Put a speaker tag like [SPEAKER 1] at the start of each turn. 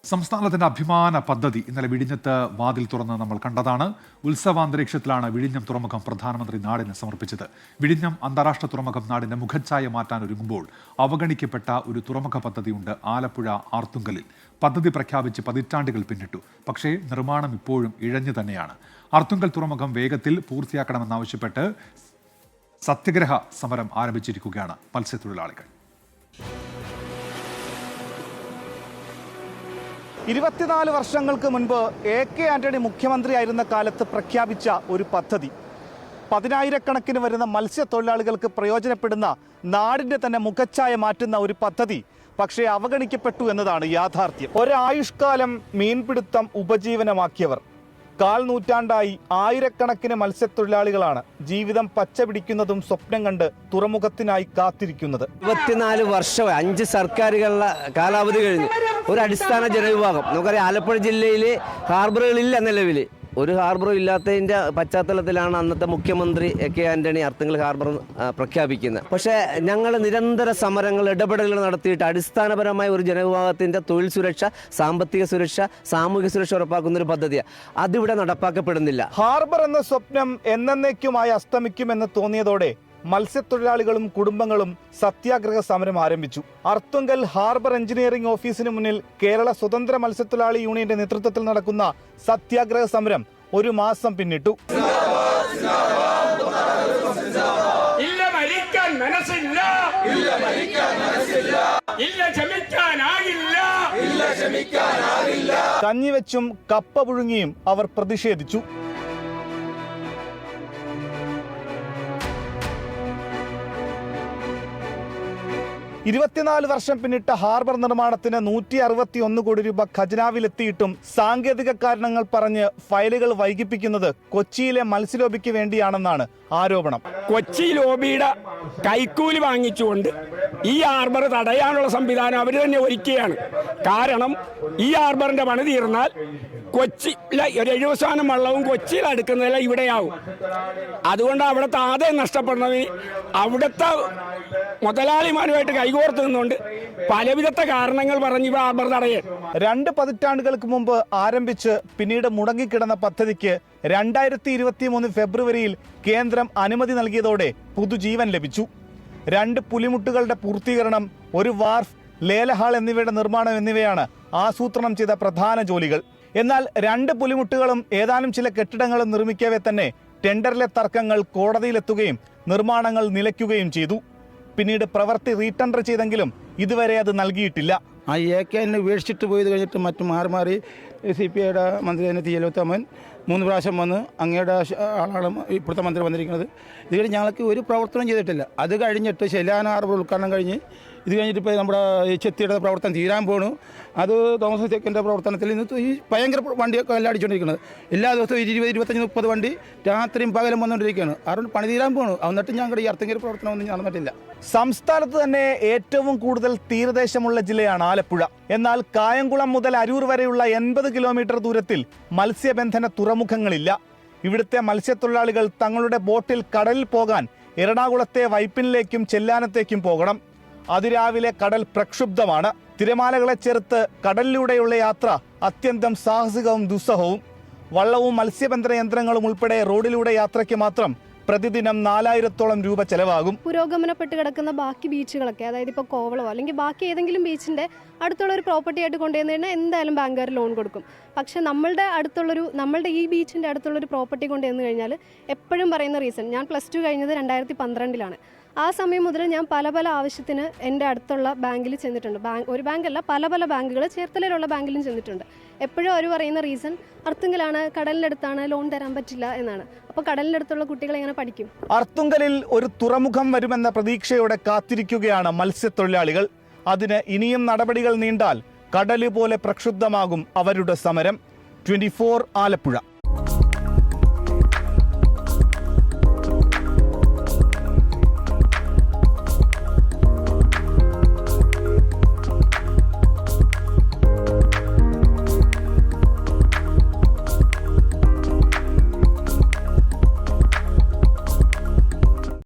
[SPEAKER 1] സംസ്ഥാനത്തിന്റെ അഭിമാന പദ്ധതി ഇന്നലെ വിഴിഞ്ഞത്ത് വാതിൽ തുറന്ന് നമ്മൾ കണ്ടതാണ്. ഉത്സവാന്തരീക്ഷത്തിലാണ് വിഴിഞ്ഞം തുറമുഖം പ്രധാനമന്ത്രി നാടിന് സമർപ്പിച്ചത്. വിഴിഞ്ഞം അന്താരാഷ്ട്ര തുറമുഖം നാടിന്റെ മുഖച്ഛായ മാറ്റാൻ ഒരുങ്ങുമ്പോൾ അവഗണിക്കപ്പെട്ട ഒരു തുറമുഖ പദ്ധതിയുണ്ട് ആലപ്പുഴ ആർത്തുങ്കലിൽ. പദ്ധതി പ്രഖ്യാപിച്ച് പതിറ്റാണ്ടുകൾ പിന്നിട്ടു. പക്ഷേ നിർമ്മാണം ഇപ്പോഴും ഇഴഞ്ഞു തന്നെയാണ്. ആർത്തുങ്കൽ തുറമുഖം വേഗത്തിൽ പൂർത്തിയാക്കണമെന്നാവശ്യപ്പെട്ട് സത്യഗ്രഹ സമരം ആരംഭിച്ചിരിക്കുകയാണ് മത്സ്യത്തൊഴിലാളികൾ.
[SPEAKER 2] 24 വർഷങ്ങൾക്ക് മുൻപ് AK ആന്റണി മുഖ്യമന്ത്രിയായിരുന്ന കാലത്ത് പ്രഖ്യാപിച്ച ഒരു പദ്ധതി, 10,000-കണക്കിന് വരുന്ന മത്സ്യത്തൊഴിലാളികൾക്ക് പ്രയോജനപ്പെടുന്ന നാടിൻ്റെ തന്നെ മുഖച്ഛായ മാറ്റുന്ന ഒരു പദ്ധതി പക്ഷേ അവഗണിക്കപ്പെട്ടു എന്നതാണ് യാഥാർത്ഥ്യം. ഒരായുഷ്കാലം മീൻപിടുത്തം ഉപജീവനമാക്കിയവർ, 1/4 നൂറ്റാണ്ടായി ആയിരക്കണക്കിന് മത്സ്യത്തൊഴിലാളികളാണ് ജീവിതം പച്ചപിടിക്കുന്നതും സ്വപ്നം കണ്ട് തുറമുഖത്തിനായി കാത്തിരിക്കുന്നത്.
[SPEAKER 3] 24 വർഷം 5 സർക്കാരുകളുടെ കാലാവധി കഴിഞ്ഞു. ഒരു അടിസ്ഥാന ജനവിഭാഗം, നമുക്കറിയാം ആലപ്പുഴ ജില്ലയിൽ ഹാർബറുകളില്ല. നിലവിൽ ഒരു ഹാർബറും ഇല്ലാത്തതിൻ്റെ പശ്ചാത്തലത്തിലാണ് അന്നത്തെ മുഖ്യമന്ത്രി AK ആന്റണി ആർത്തുങ്കൽ ഹാർബർ പ്രഖ്യാപിക്കുന്നത്. പക്ഷേ ഞങ്ങൾ നിരന്തര സമരങ്ങൾ, ഇടപെടലുകൾ നടത്തിയിട്ട് അടിസ്ഥാനപരമായ ഒരു ജനവിഭാഗത്തിൻ്റെ തൊഴിൽ സുരക്ഷ, സാമ്പത്തിക സുരക്ഷ, സാമൂഹിക സുരക്ഷ ഉറപ്പാക്കുന്ന ഒരു പദ്ധതിയാണ്. അതിവിടെ നടപ്പാക്കപ്പെടുന്നില്ല.
[SPEAKER 2] ഹാർബർ എന്ന സ്വപ്നം എന്നേക്കുമായി അസ്തമിക്കുമെന്ന് തോന്നിയതോടെ മത്സ്യത്തൊഴിലാളികളും കുടുംബങ്ങളും സത്യാഗ്രഹ സമരം ആരംഭിച്ചു. ആർത്തുങ്കൽ ഹാർബർ എഞ്ചിനീയറിംഗ് ഓഫീസിന് മുന്നിൽ കേരള സ്വതന്ത്ര മത്സ്യത്തൊഴിലാളി യൂണിയന്റെ നേതൃത്വത്തിൽ നടക്കുന്ന സത്യാഗ്രഹ സമരം 1 മാസം പിന്നിട്ടു. കഞ്ഞിവെച്ചും കപ്പ പുഴുങ്ങിയും അവർ പ്രതിഷേധിച്ചു. വർഷം പിന്നിട്ട ഹാർബർ നിർമ്മാണത്തിന് 161 കോടി രൂപ ഖജനാവിലെത്തിയിട്ടും സാങ്കേതിക കാരണങ്ങൾ പറഞ്ഞ് ഫയലുകൾ വൈകിപ്പിക്കുന്നത് കൊച്ചിയിലെ മത്സ്യലോബിക്ക് വേണ്ടിയാണെന്നാണ് ആരോപണം.
[SPEAKER 4] കൊച്ചി ലോബിയുടെ കൈക്കൂലി വാങ്ങിച്ചുകൊണ്ട് ഈ ഹാർബർ തടയാനുള്ള സംവിധാനം അവർ തന്നെ ഒരുക്കുകയാണ്. കാരണം ഈ ഹാർബറിന്റെ പണി തീർന്നാൽ കൊച്ചിയിലെ 70% വള്ളവും കൊച്ചിയിൽ അടുക്കുന്നതല്ല ഇവിടെയാവും. അതുകൊണ്ട് അവിടുത്തെ ആദായം നഷ്ടപ്പെടുന്നത് അവിടുത്തെ മുതലാളിമാരുമായിട്ട് കൈകോർത്ത് നിന്നുകൊണ്ട് പലവിധത്തെ കാരണങ്ങൾ പറഞ്ഞ് ഹാർബർ തടയാൻ
[SPEAKER 2] 2 പതിറ്റാണ്ടുകൾക്ക് മുമ്പ് ആരംഭിച്ച് പിന്നീട് മുടങ്ങിക്കിടന്ന പദ്ധതിക്ക് 2023 ഫെബ്രുവരിയിൽ കേന്ദ്രം അനുമതി നൽകിയതോടെ പുതുജീവൻ ലഭിച്ചു. 2 പുലിമുട്ടുകളുടെ പൂർത്തീകരണം, ഒരു വാർഫ്, ലേലഹാൾ എന്നിവയുടെ നിർമ്മാണം എന്നിവയാണ് ആസൂത്രണം ചെയ്ത പ്രധാന ജോലികൾ. എന്നാൽ 2 പുലിമുട്ടുകളും ഏതാനും ചില കെട്ടിടങ്ങളും നിർമ്മിക്കവേ തന്നെ ടെൻഡറിലെ തർക്കങ്ങൾ കോടതിയിലെത്തുകയും നിർമ്മാണങ്ങൾ നിലയ്ക്കുകയും ചെയ്തു. പിന്നീട് പ്രവൃത്തി റീടെൻഡർ ചെയ്തെങ്കിലും ഇതുവരെ അത് നൽകിയിട്ടില്ല.
[SPEAKER 5] ആ AK ഉപേക്ഷിച്ചിട്ട് പോയത് കഴിഞ്ഞിട്ട് മറ്റു മാറി CPIയുടെ മന്ത്രി തന്നെ തിരുവല്ലോത്തമൻ 3 പ്രാവശ്യം വന്ന് അങ്ങയുടെ ആളാണ് ഇപ്പോഴത്തെ മന്ത്രി വന്നിരിക്കുന്നത്. ഇത് കഴിഞ്ഞ് ഞങ്ങൾക്ക് ഒരു പ്രവർത്തനം ചെയ്തിട്ടില്ല. അത് കഴിഞ്ഞിട്ട് ശൈലാന ഹാർബർ ഉദ്ഘാടനം കഴിഞ്ഞ് ഇത് കഴിഞ്ഞിട്ട് ഇപ്പോൾ നമ്മുടെ ചെത്തിയുടെ പ്രവർത്തനം തീരാൻ പോണു. അത് തോമസ് ഐസക്കിൻ്റെ പ്രവർത്തനത്തിൽ ഇന്ന് ഈ ഭയങ്കര വണ്ടിയൊക്കെ എല്ലാം അടിച്ചുകൊണ്ടിരിക്കുന്നത്. എല്ലാ ദിവസവും 20, 25, 30 വണ്ടി രാത്രിയും പകലും വന്നുകൊണ്ടിരിക്കുകയാണ്. അതുകൊണ്ട് പണി തീരാൻ പോണു. എന്നിട്ട് ഞങ്ങളുടെ ഈ അർത്തുങ്കൽ പ്രവർത്തനം ഒന്നും നടന്നിട്ടില്ല.
[SPEAKER 2] സംസ്ഥാനത്ത് തന്നെ ഏറ്റവും കൂടുതൽ തീരദേശമുള്ള ജില്ലയാണ് ആലപ്പുഴ. എന്നാൽ കായംകുളം മുതൽ അരൂർ വരെയുള്ള 80 കിലോമീറ്റർ ദൂരത്തിൽ മത്സ്യബന്ധന തുറമുഖങ്ങളില്ല. ഇവിടുത്തെ മത്സ്യത്തൊഴിലാളികൾ തങ്ങളുടെ ബോട്ടിൽ കടലിൽ പോകാൻ എറണാകുളത്തെ വൈപ്പിനിലേക്കും ചെല്ലാനത്തേക്കും പോകണം. അതിരാവിലെ കടൽ പ്രക്ഷുബ്ധമാണ്. തിരമാലകളെ ചെറുത്ത് കടലിലൂടെയുള്ള യാത്ര അത്യന്തം സാഹസികവും ദുസ്സഹവും. വള്ളവും മത്സ്യബന്ധന യന്ത്രങ്ങളും ഉൾപ്പെടെ റോഡിലൂടെ യാത്രയ്ക്ക് മാത്രം പ്രതിദിനം 4000-ഓളം രൂപ ചെലവാകും.
[SPEAKER 6] പുരോഗമനപ്പെട്ട് കിടക്കുന്ന ബാക്കി ബീച്ചുകളൊക്കെ, അതായത് ഇപ്പോൾ കോവളമോ അല്ലെങ്കിൽ ബാക്കി ഏതെങ്കിലും ബീച്ചിൻ്റെ അടുത്തുള്ള ഒരു പ്രോപ്പർട്ടി ആയിട്ട് കൊണ്ടുവന്നതിന് എന്തായാലും ബാങ്കുകാർ ലോൺ കൊടുക്കും. പക്ഷേ നമ്മളുടെ ഈ ബീച്ചിൻ്റെ അടുത്തുള്ളൊരു പ്രോപ്പർട്ടി കൊണ്ടുവന്നു കഴിഞ്ഞാൽ എപ്പോഴും പറയുന്ന റീസൺ, ഞാൻ +2 കഴിഞ്ഞത് 2012-ലാണ്. ആ സമയം മുതൽ ഞാൻ പല ആവശ്യത്തിന് എൻ്റെ അടുത്തുള്ള ബാങ്കിൽ ചെന്നിട്ടുണ്ട്. ഒരു ബാങ്കല്ല, പല ബാങ്കുകൾ, ചേർത്തലയിലുള്ള ബാങ്കിലും ചെന്നിട്ടുണ്ട്. എപ്പോഴും അവർ പറയുന്ന റീസൺ ആർത്തുങ്കലാണ്, കടലിനടുത്താണ്, ലോൺ തരാൻ പറ്റില്ല എന്നാണ്. അപ്പോൾ കടലിനടുത്തുള്ള കുട്ടികൾ എങ്ങനെ പഠിക്കും?
[SPEAKER 2] ആർത്തുങ്കലിൽ ഒരു തുറമുഖം വരുമെന്ന പ്രതീക്ഷയോടെ കാത്തിരിക്കുകയാണ് മത്സ്യത്തൊഴിലാളികൾ. അതിന് ഇനിയും നടപടികൾ നീണ്ടാൽ കടല് പോലെ പ്രക്ഷുബ്ധമാകും അവരുടെ സമരം. 24 ആലപ്പുഴ.